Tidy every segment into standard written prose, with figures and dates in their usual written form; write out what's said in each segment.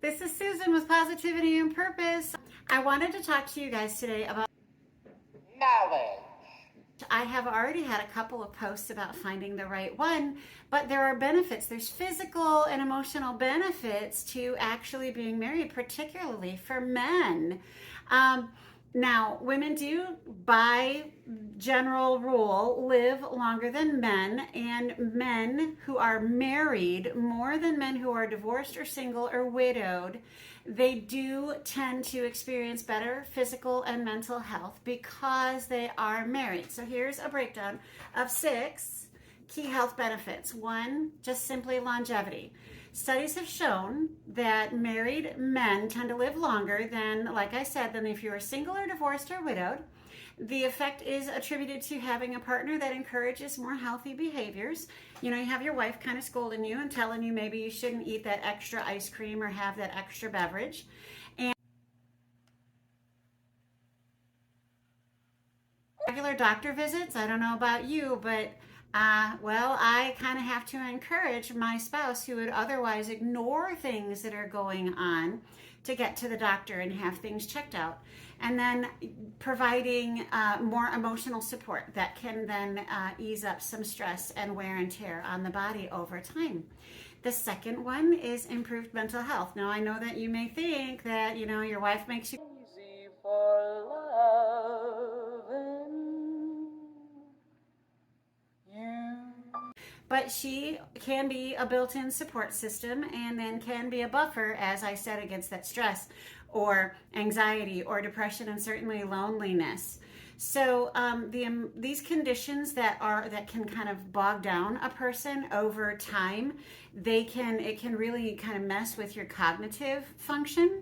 This is Susan with Positivity and Purpose. I wanted to talk to you guys today about knowledge. I have already had a couple of posts about finding the right one, but there are benefits. There's physical and emotional benefits to actually being married, particularly for men. Um, Now, women do, by general rule, live longer than men, and men who are married more than men who are divorced or single or widowed, they do tend to experience better physical and mental health because they are married. So here's a breakdown of 6 key health benefits. One, just simply longevity. Studies have shown that married men tend to live longer than, like I said, than if you are single or divorced or widowed. The effect is attributed to having a partner that encourages more healthy behaviors. You know, you have your wife kind of scolding you and telling you maybe you shouldn't eat that extra ice cream or have that extra beverage. And regular doctor visits, I don't know about you, but well, I kind of have to encourage my spouse who would otherwise ignore things that are going on to get to the doctor and have things checked out. And then providing more emotional support that can then ease up some stress and wear and tear on the body over time. The second one is improved mental health. Now, I know that you may think that, you know, your wife makes you Easy for loving you. but she can be a built-in support system and then can be a buffer, as I said, against that stress or anxiety or depression and certainly loneliness. So these conditions that can kind of bog down a person over time, it can really kind of mess with your cognitive function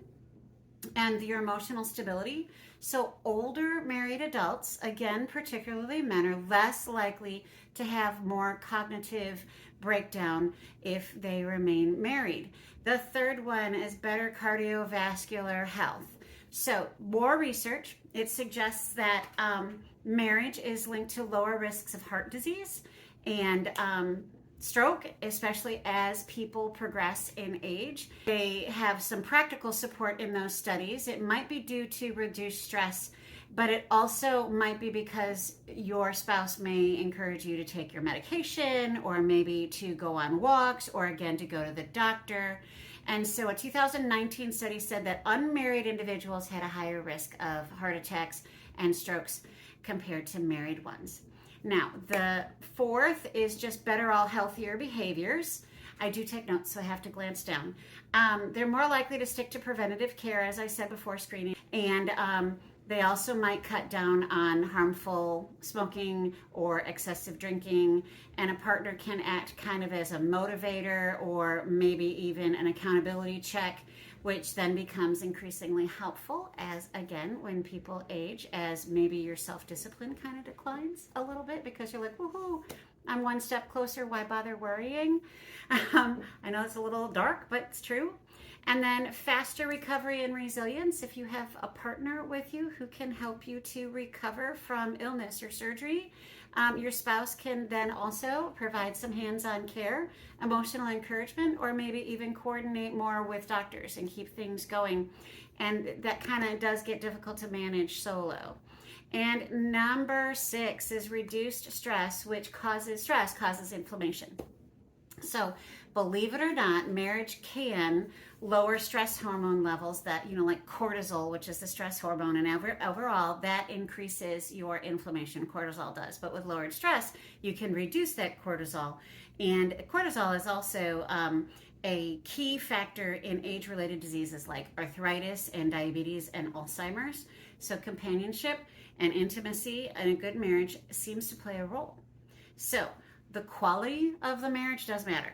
and your emotional stability. So, older married adults, again, particularly men, are less likely to have more cognitive breakdown if they remain married. The third one is better cardiovascular health. So, more research, it suggests that marriage is linked to lower risks of heart disease and stroke, especially as people progress in age. They have some practical support in those studies. It might be due to reduced stress, but it also might be because your spouse may encourage you to take your medication or maybe to go on walks or again to go to the doctor. And so a 2019 study said that unmarried individuals had a higher risk of heart attacks and strokes compared to married ones. Now, the fourth is just better, all healthier behaviors. I do take notes, so I have to glance down. They're more likely to stick to preventative care, as I said before, screening, and they also might cut down on harmful smoking or excessive drinking, and a partner can act kind of as a motivator or maybe even an accountability check, which then becomes increasingly helpful as, again, when people age, as maybe your self-discipline kind of declines a little bit because you're like, woohoo, I'm one step closer, why bother worrying? I know it's a little dark, but it's true. And then faster recovery and resilience. If you have a partner with you who can help you to recover from illness or surgery, your spouse can then also provide some hands-on care, emotional encouragement, or maybe even coordinate more with doctors and keep things going. And that kind of does get difficult to manage solo. And number 6 is reduced stress, which causes inflammation. So, believe it or not, marriage can lower stress hormone levels that, you know, like cortisol, which is the stress hormone, and overall that increases your inflammation. Cortisol does, but with lowered stress, you can reduce that cortisol. And cortisol is also a key factor in age-related diseases like arthritis and diabetes and Alzheimer's. So, companionship and intimacy in a good marriage seems to play a role. So, the quality of the marriage does matter.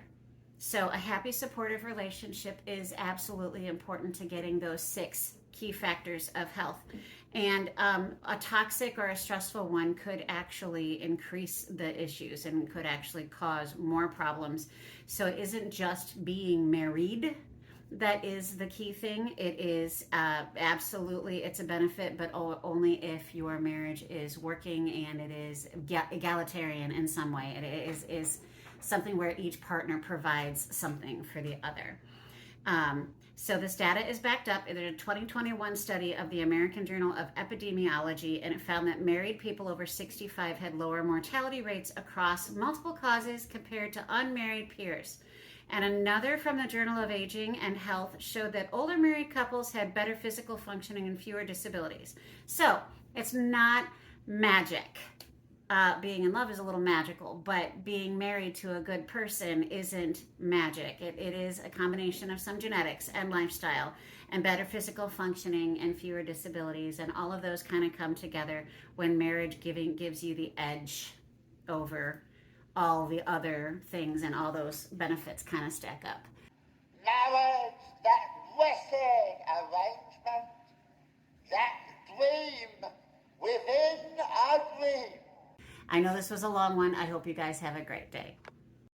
So a happy, supportive relationship is absolutely important to getting those 6 key factors of health. And a toxic or a stressful one could actually increase the issues and could actually cause more problems. So it isn't just being married that is the key thing. It is absolutely, it's a benefit, but only if your marriage is working and it is egalitarian in some way. It is something where each partner provides something for the other. So this data is backed up in a 2021 study of the American Journal of Epidemiology, and it found that married people over 65 had lower mortality rates across multiple causes compared to unmarried peers. And another from the Journal of Aging and Health showed that older married couples had better physical functioning and fewer disabilities. So it's not magic. Being in love is a little magical, but being married to a good person isn't magic. It is a combination of some genetics and lifestyle and better physical functioning and fewer disabilities, and all of those kind of come together when marriage gives you the edge over all the other things, and all those benefits kind of stack up. Marriage, that blessed arrangement, that dream within a dream. I know this was a long one. I hope you guys have a great day.